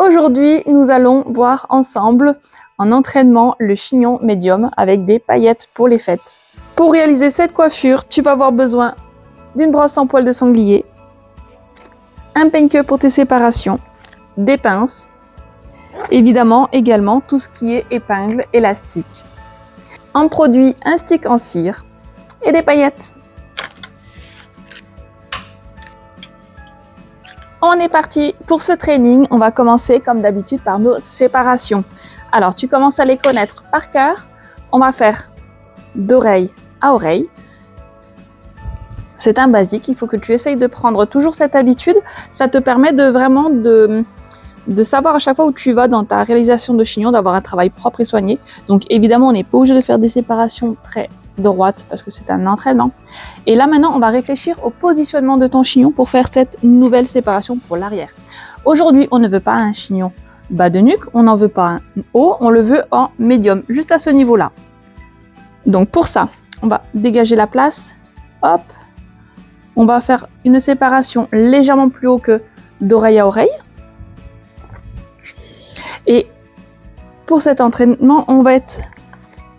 Aujourd'hui, nous allons voir ensemble en entraînement le chignon médium avec des paillettes pour les fêtes. Pour réaliser cette coiffure, tu vas avoir besoin d'une brosse en poil de sanglier, un peigne-queue pour tes séparations, des pinces, évidemment également tout ce qui est épingle, élastique. En produit, un stick en cire et des paillettes. On est parti pour ce training. On va commencer comme d'habitude par nos séparations. Alors, tu commences à les connaître par cœur. On va faire d'oreille à oreille. C'est un basique. Il faut que tu essayes de prendre toujours cette habitude. Ça te permet de vraiment de savoir à chaque fois où tu vas dans ta réalisation de chignon, d'avoir un travail propre et soigné. Donc, évidemment, on n'est pas obligé de faire des séparations très droite parce que c'est un entraînement. Et là maintenant on va réfléchir au positionnement de ton chignon pour faire cette nouvelle séparation pour l'arrière. Aujourd'hui on ne veut pas un chignon bas de nuque, on n'en veut pas un haut, on le veut en médium, juste à ce niveau là. Donc pour ça on va dégager la place, hop, on va faire une séparation légèrement plus haut que d'oreille à oreille. Et pour cet entraînement on va être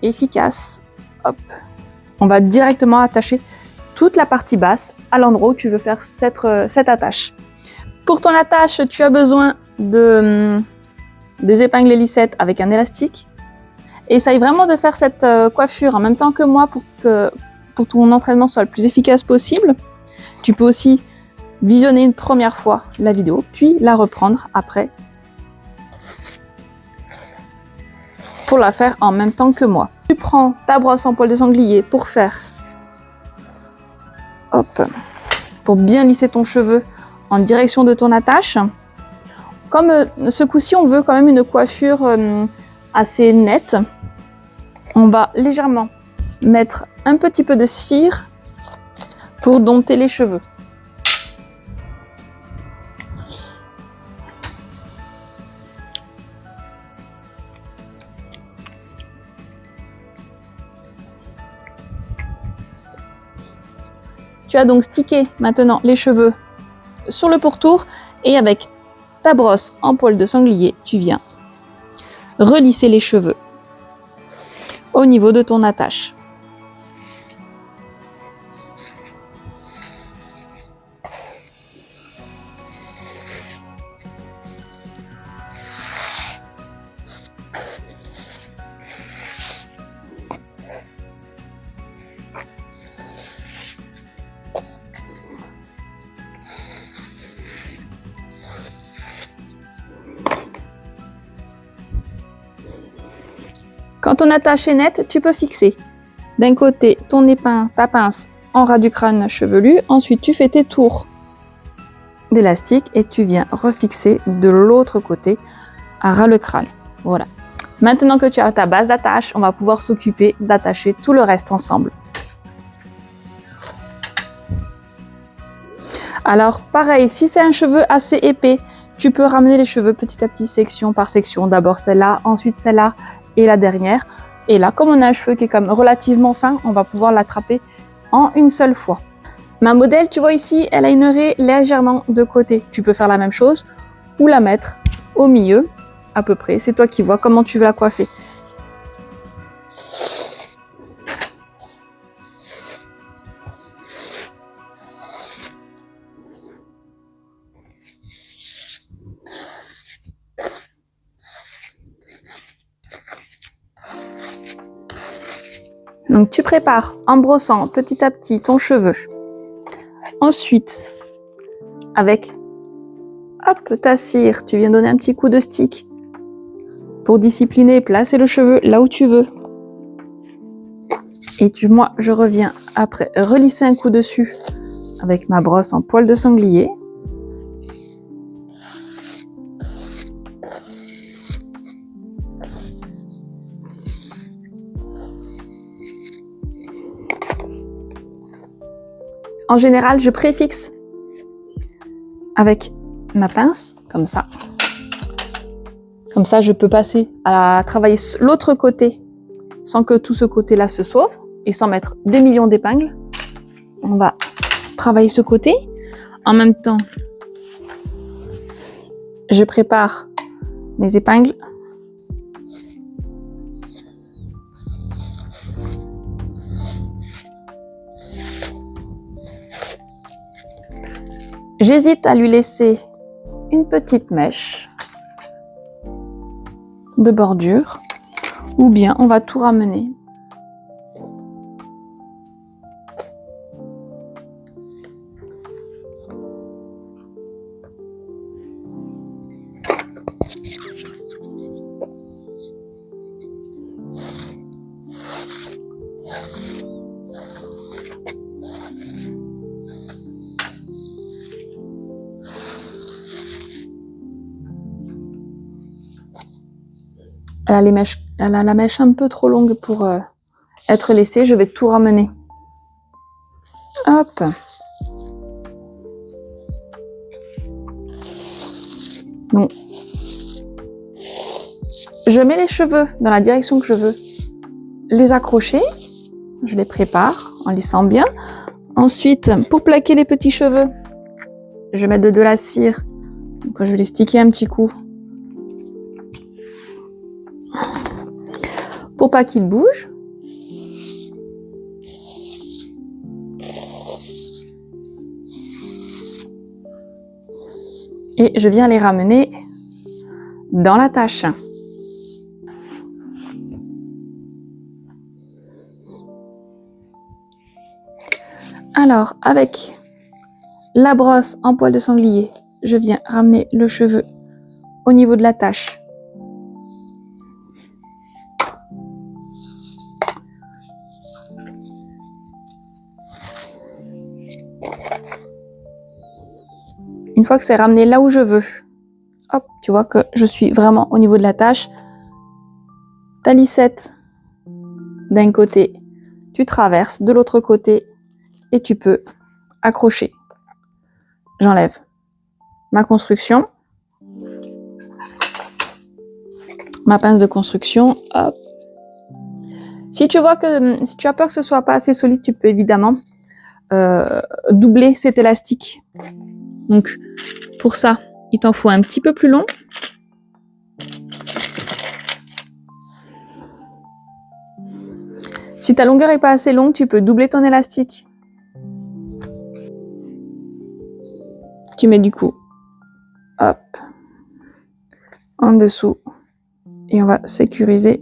efficace, hop. On va directement attacher toute la partie basse à l'endroit où tu veux faire cette attache. Pour ton attache, tu as besoin des épingles et lissettes avec un élastique. Essaye vraiment de faire cette coiffure en même temps que moi pour que ton entraînement soit le plus efficace possible. Tu peux aussi visionner une première fois la vidéo, puis la reprendre après pour la faire en même temps que moi. Tu prends ta brosse en poil de sanglier pour faire, hop, pour bien lisser ton cheveu en direction de ton attache. Comme ce coup-ci, on veut quand même une coiffure assez nette, on va légèrement mettre un petit peu de cire pour dompter les cheveux. Tu as donc stické maintenant les cheveux sur le pourtour et avec ta brosse en poil de sanglier, tu viens relisser les cheveux au niveau de ton attache. Quand ton attache est nette, tu peux fixer d'un côté ta pince en ras du crâne chevelu, ensuite tu fais tes tours d'élastique et tu viens refixer de l'autre côté à ras le crâne. Voilà. Maintenant que tu as ta base d'attache, on va pouvoir s'occuper d'attacher tout le reste ensemble. Alors pareil, si c'est un cheveu assez épais, tu peux ramener les cheveux petit à petit, section par section. D'abord celle-là, ensuite celle-là et la dernière. Et là, comme on a un cheveu qui est quand même relativement fin, on va pouvoir l'attraper en une seule fois. Ma modèle, tu vois ici, elle a une raie légèrement de côté. Tu peux faire la même chose ou la mettre au milieu, à peu près. C'est toi qui vois comment tu veux la coiffer. Donc tu prépares en brossant petit à petit ton cheveu. Ensuite, avec hop, ta cire, tu viens donner un petit coup de stick pour discipliner, placer le cheveu là où tu veux. Et moi, je reviens après relisser un coup dessus avec ma brosse en poil de sanglier. En général, je préfixe avec ma pince, comme ça. Comme ça, je peux passer à travailler l'autre côté sans que tout ce côté-là se sauve et sans mettre des millions d'épingles. On va travailler ce côté. En même temps, je prépare mes épingles. J'hésite à lui laisser une petite mèche de bordure ou bien on va tout ramener. Elle a la mèche un peu trop longue pour être laissée. Je vais tout ramener. Hop. Donc, je mets les cheveux dans la direction que je veux les accrocher. Je les prépare en lissant bien. Ensuite, pour plaquer les petits cheveux, je mets de la cire. Donc, je vais les sticker un petit coup. Pour pas qu'ils bougent. Et je viens les ramener dans l'attache. Alors, avec la brosse en poil de sanglier, je viens ramener le cheveu au niveau de l'attache. Une fois que c'est ramené là où je veux, hop, tu vois que je suis vraiment au niveau de la tâche. Ta lissette d'un côté, tu traverses de l'autre côté et tu peux accrocher. J'enlève ma construction, ma pince de construction, hop. Si tu as peur que ce soit pas assez solide, tu peux évidemment doubler cet élastique. Donc, pour ça, il t'en faut un petit peu plus long. Si ta longueur n'est pas assez longue, tu peux doubler ton élastique. Tu mets du coup, hop, en dessous. Et on va sécuriser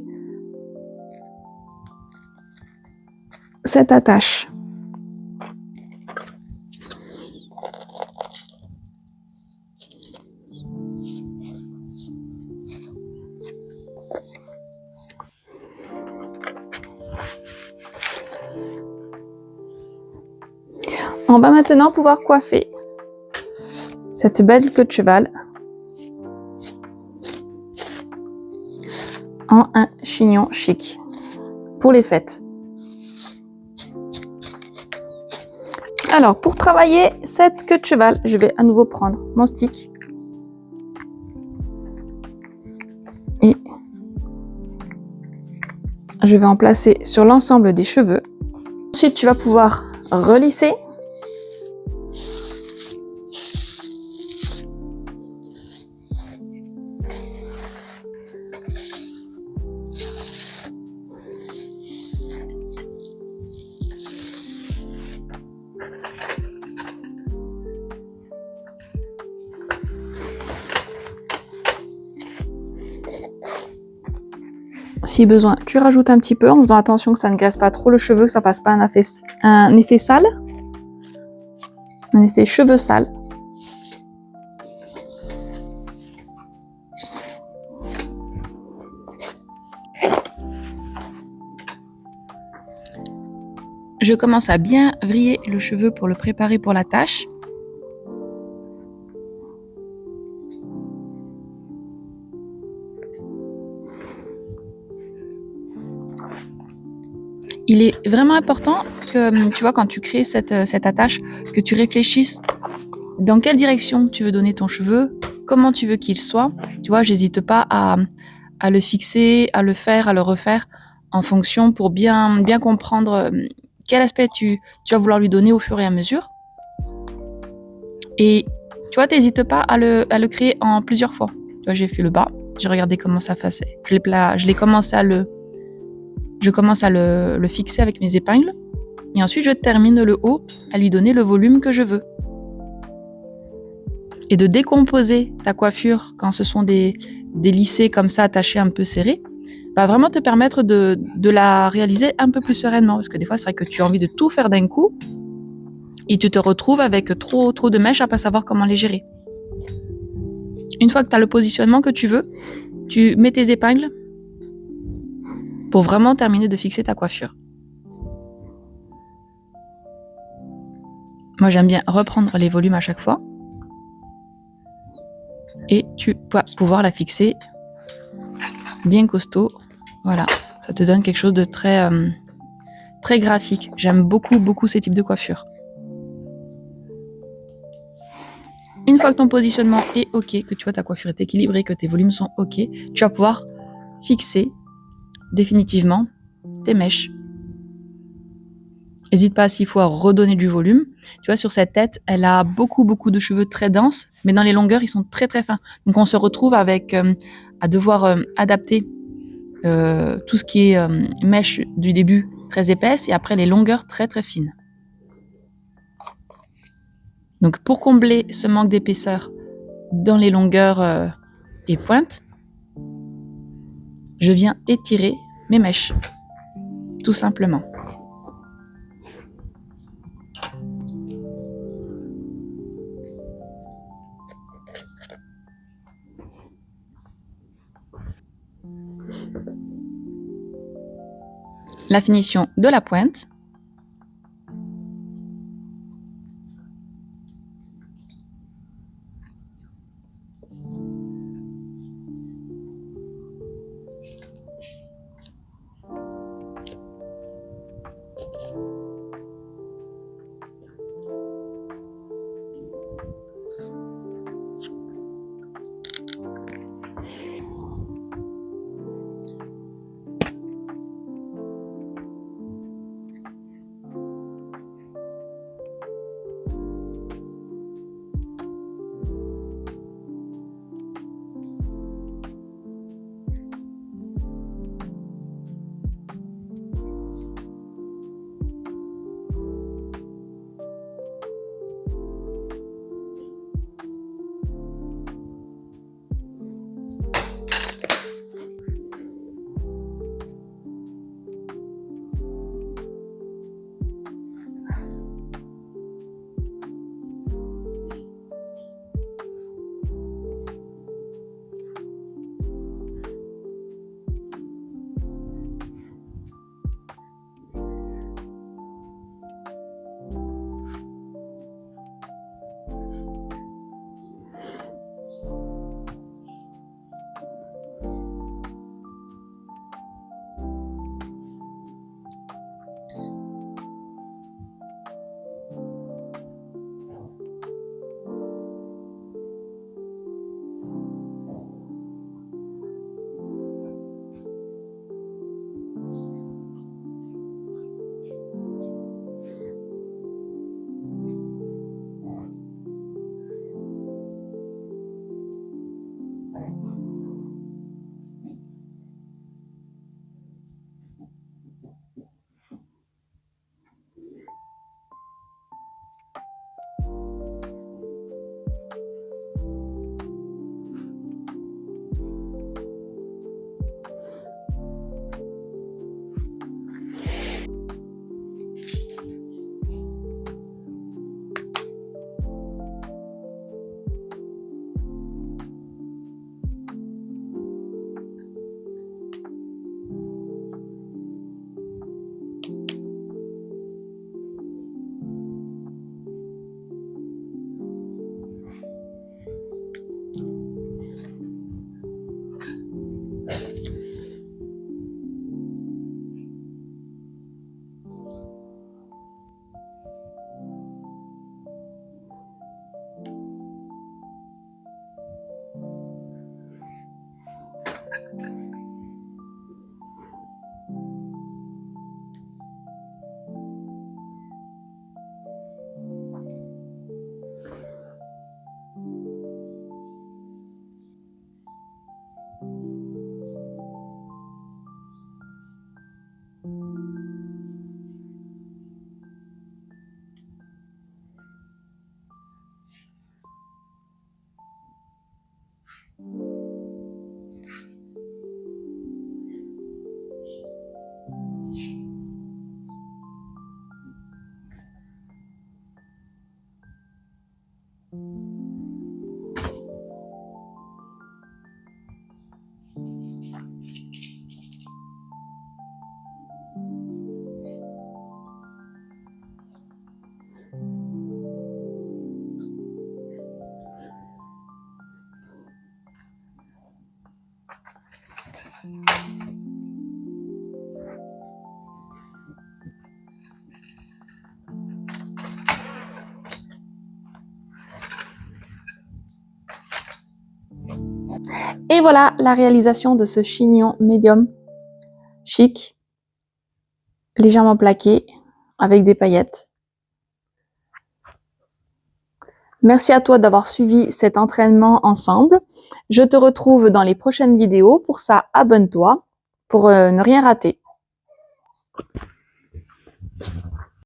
cette attache. On va maintenant pouvoir coiffer cette belle queue de cheval en un chignon chic pour les fêtes. Alors, pour travailler cette queue de cheval, je vais à nouveau prendre mon stick et je vais en placer sur l'ensemble des cheveux. Ensuite, tu vas pouvoir relisser. Si besoin, tu rajoutes un petit peu en faisant attention que ça ne graisse pas trop le cheveu, que ça passe pas un effet sale, un effet cheveux sale. Je commence à bien vriller le cheveu pour le préparer pour la tâche. Il est vraiment important que, tu vois, quand tu crées cette attache, que tu réfléchisses dans quelle direction tu veux donner ton cheveu, comment tu veux qu'il soit. Tu vois, j'hésite pas à le fixer, à le faire, à le refaire en fonction pour bien comprendre quel aspect tu vas vouloir lui donner au fur et à mesure. Et tu vois, t'hésites pas à le créer en plusieurs fois. Tu vois, j'ai fait le bas, J'ai regardé comment ça faisait. Je commence à le fixer avec mes épingles. Et ensuite, je termine le haut à lui donner le volume que je veux. Et de décomposer ta coiffure quand ce sont des lissés comme ça attachés un peu serrés, va vraiment te permettre de la réaliser un peu plus sereinement. Parce que des fois, c'est vrai que tu as envie de tout faire d'un coup et tu te retrouves avec trop de mèches à pas savoir comment les gérer. Une fois que tu as le positionnement que tu veux, tu mets tes épingles pour vraiment terminer de fixer ta coiffure. Moi, j'aime bien reprendre les volumes à chaque fois. Et tu vas pouvoir la fixer bien costaud. Voilà, ça te donne quelque chose de très, très graphique. J'aime beaucoup ces types de coiffures. Une fois que ton positionnement est OK, que tu vois ta coiffure est équilibrée, que tes volumes sont OK, tu vas pouvoir fixer définitivement tes mèches. N'hésite pas s'il faut à redonner du volume. Tu vois, sur cette tête, elle a beaucoup de cheveux très denses, mais dans les longueurs, ils sont très fins. Donc on se retrouve avec à devoir adapter tout ce qui est mèche du début très épaisse et après les longueurs très fines. Donc pour combler ce manque d'épaisseur dans les longueurs et pointes, je viens étirer mes mèches, tout simplement. La finition de la pointe. Et voilà la réalisation de ce chignon médium chic, légèrement plaqué, avec des paillettes. Merci à toi d'avoir suivi cet entraînement ensemble. Je te retrouve dans les prochaines vidéos. Pour ça, abonne-toi pour ne rien rater.